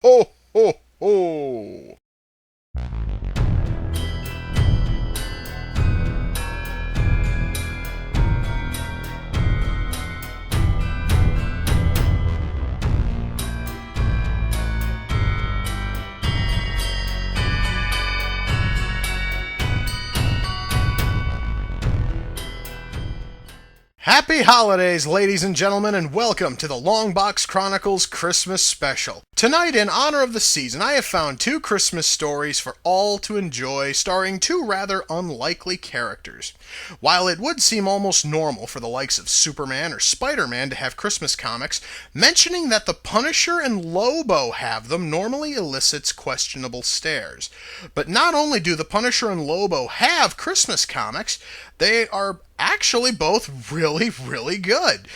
ho, ho, ho! Happy holidays, ladies and gentlemen, and welcome to the Longbox Chronicles Christmas Special. Tonight, in honor of the season, I have found two Christmas stories for all to enjoy, starring two rather unlikely characters. While it would seem almost normal for the likes of Superman or Spider-Man to have Christmas comics, mentioning that the Punisher and Lobo have them normally elicits questionable stares. But not only do the Punisher and Lobo have Christmas comics, they are actually both really good.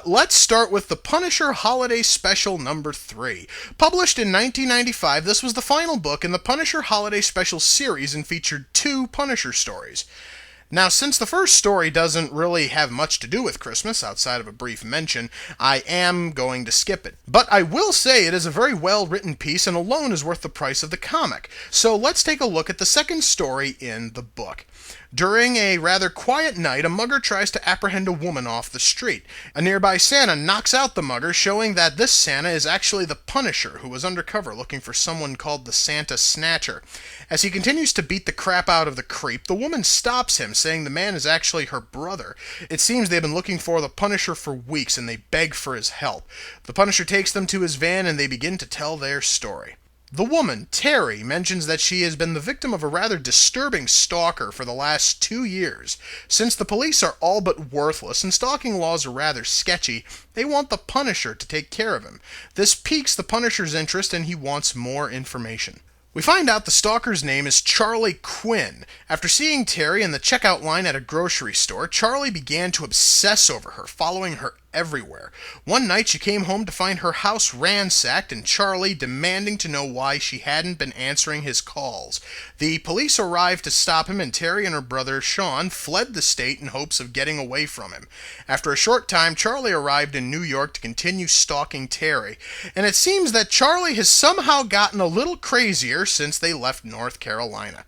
Let's start with the Punisher Holiday Special number 3. Published in 1995, this was the final book in the Punisher Holiday Special series and featured two Punisher stories. Now, since the first story doesn't really have much to do with Christmas, outside of a brief mention, I am going to skip it. But I will say it is a very well-written piece and alone is worth the price of the comic. So let's take a look at the second story in the book. During a rather quiet night, a mugger tries to apprehend a woman off the street. A nearby Santa knocks out the mugger, showing that this Santa is actually the Punisher, who was undercover looking for someone called the Santa Snatcher. As he continues to beat the crap out of the creep, the woman stops him, saying the man is actually her brother. It seems they've been looking for the Punisher for weeks, and they beg for his help. The Punisher takes them to his van, and they begin to tell their story. The woman, Terry, mentions that she has been the victim of a rather disturbing stalker for the last 2 years. Since the police are all but worthless and stalking laws are rather sketchy, they want the Punisher to take care of him. This piques the Punisher's interest and he wants more information. We find out the stalker's name is Charlie Quinn. After seeing Terry in the checkout line at a grocery store, Charlie began to obsess over her, following her everywhere. One night she came home to find her house ransacked and Charlie demanding to know why she hadn't been answering his calls. The police arrived to stop him and Terry and her brother Sean fled the state in hopes of getting away from him. After a short time, Charlie arrived in New York to continue stalking Terry, and it seems that Charlie has somehow gotten a little crazier since they left North Carolina.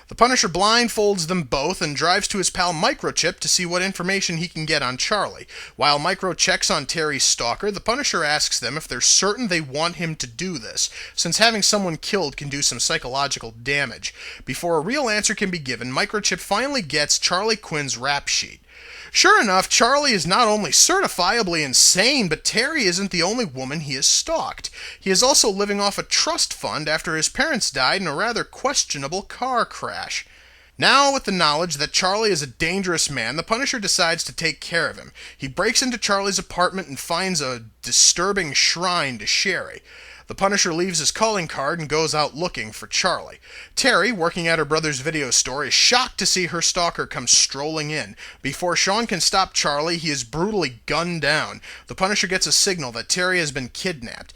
The Punisher blindfolds them both and drives to his pal Microchip to see what information he can get on Charlie. While Micro checks on Terry's stalker, the Punisher asks them if they're certain they want him to do this, since having someone killed can do some psychological damage. Before a real answer can be given, Microchip finally gets Charlie Quinn's rap sheet. Sure enough, Charlie is not only certifiably insane, but Terry isn't the only woman he has stalked. He is also living off a trust fund after his parents died in a rather questionable car crash. Now, with the knowledge that Charlie is a dangerous man, the Punisher decides to take care of him. He breaks into Charlie's apartment and finds a disturbing shrine to Sherry. The Punisher leaves his calling card and goes out looking for Charlie. Terry, working at her brother's video store, is shocked to see her stalker come strolling in. Before Sean can stop Charlie, he is brutally gunned down. The Punisher gets a signal that Terry has been kidnapped.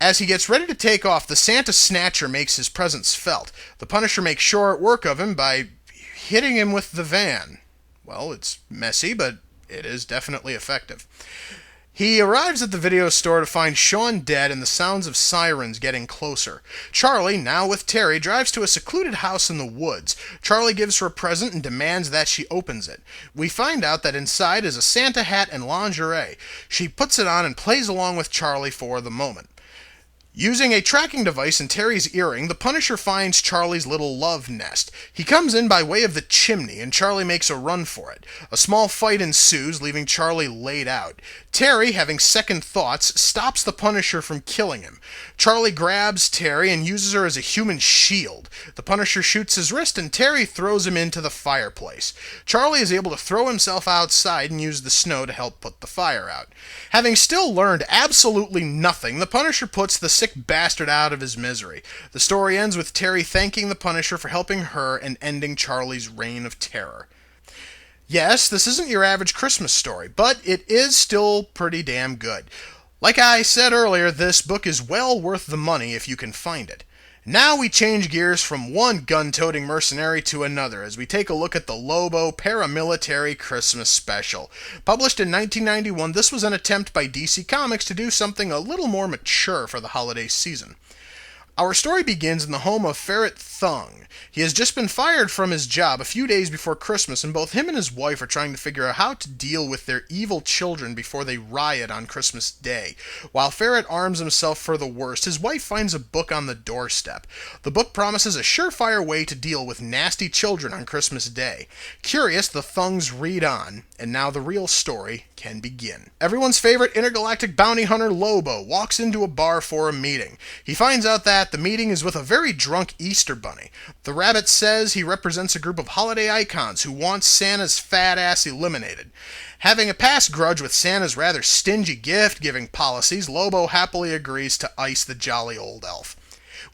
As he gets ready to take off, the Santa Snatcher makes his presence felt. The Punisher makes short work of him by hitting him with the van. Well, it's messy, but it is definitely effective. He arrives at the video store to find Sean dead and the sounds of sirens getting closer. Charlie, now with Terry, drives to a secluded house in the woods. Charlie gives her a present and demands that she opens it. We find out that inside is a Santa hat and lingerie. She puts it on and plays along with Charlie for the moment. Using a tracking device in Terry's earring, the Punisher finds Charlie's little love nest. He comes in by way of the chimney, and Charlie makes a run for it. A small fight ensues, leaving Charlie laid out. Terry, having second thoughts, stops the Punisher from killing him. Charlie grabs Terry and uses her as a human shield. The Punisher shoots his wrist, and Terry throws him into the fireplace. Charlie is able to throw himself outside and use the snow to help put the fire out. Having still learned absolutely nothing, the Punisher puts the sick bastard out of his misery. The story ends with Terry thanking the Punisher for helping her and ending Charlie's reign of terror. Yes, this isn't your average Christmas story, but it is still pretty damn good. Like I said earlier, this book is well worth the money if you can find it. Now we change gears from one gun-toting mercenary to another as we take a look at the Lobo Paramilitary Christmas Special. Published in 1991, this was an attempt by DC Comics to do something a little more mature for the holiday season. Our story begins in the home of Ferret Thung. He has just been fired from his job a few days before Christmas, and both him and his wife are trying to figure out how to deal with their evil children before they riot on Christmas Day. While Ferret arms himself for the worst, his wife finds a book on the doorstep. The book promises a surefire way to deal with nasty children on Christmas Day. Curious, the Thungs read on, and now the real story can begin. Everyone's favorite intergalactic bounty hunter Lobo walks into a bar for a meeting. He finds out that the meeting is with a very drunk Easter bunny. The rabbit says he represents a group of holiday icons who want Santa's fat ass eliminated. Having a past grudge with Santa's rather stingy gift-giving policies, Lobo happily agrees to ice the jolly old elf.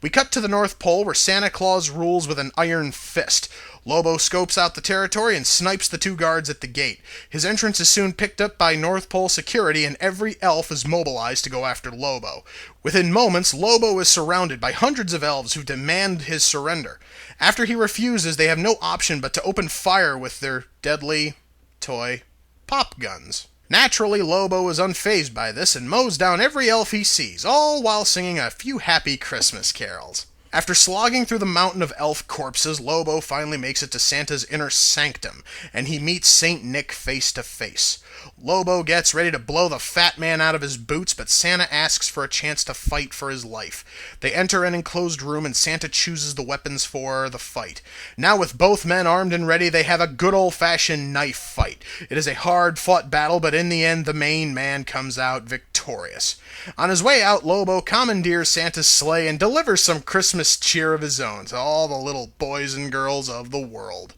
We cut to the North Pole where Santa Claus rules with an iron fist. Lobo scopes out the territory and snipes the two guards at the gate. His entrance is soon picked up by North Pole security and every elf is mobilized to go after Lobo. Within moments, Lobo is surrounded by hundreds of elves who demand his surrender. After he refuses, they have no option but to open fire with their deadly toy pop guns. Naturally, Lobo is unfazed by this and mows down every elf he sees, all while singing a few happy Christmas carols. After slogging through the mountain of elf corpses, Lobo finally makes it to Santa's inner sanctum, and he meets Saint Nick face to face. Lobo gets ready to blow the fat man out of his boots, but Santa asks for a chance to fight for his life. They enter an enclosed room, and Santa chooses the weapons for the fight. Now with both men armed and ready, they have a good old-fashioned knife fight. It is a hard-fought battle, but in the end, the main man comes out victorious. On his way out, Lobo commandeers Santa's sleigh and delivers some Christmas cheer of his own to all the little boys and girls of the world.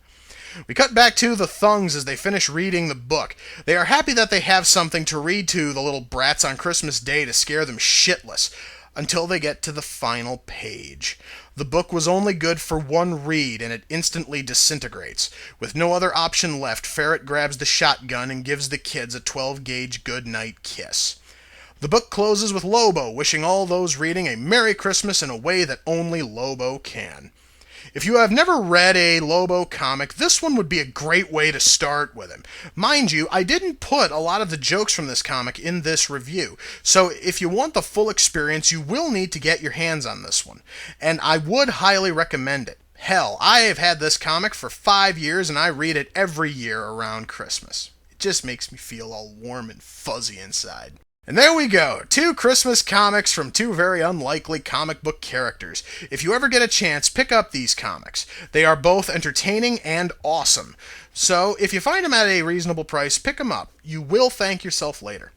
We cut back to the Thungs as they finish reading the book. They are happy that they have something to read to the little brats on Christmas Day to scare them shitless, until they get to the final page. The book was only good for one read, and it instantly disintegrates. With no other option left, Ferret grabs the shotgun and gives the kids a 12-gauge goodnight kiss. The book closes with Lobo wishing all those reading a Merry Christmas in a way that only Lobo can. If you have never read a Lobo comic, this one would be a great way to start with him. Mind you, I didn't put a lot of the jokes from this comic in this review, so if you want the full experience, you will need to get your hands on this one. And I would highly recommend it. Hell, I have had this comic for 5 years and I read it every year around Christmas. It just makes me feel all warm and fuzzy inside. And there we go, 2 Christmas comics from 2 very unlikely comic book characters. If you ever get a chance, pick up these comics. They are both entertaining and awesome. So, if you find them at a reasonable price, pick them up. You will thank yourself later.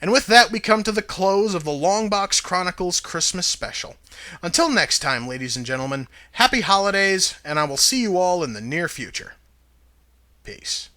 And with that, we come to the close of the Longbox Chronicles Christmas Special. Until next time, ladies and gentlemen, happy holidays, and I will see you all in the near future. Peace.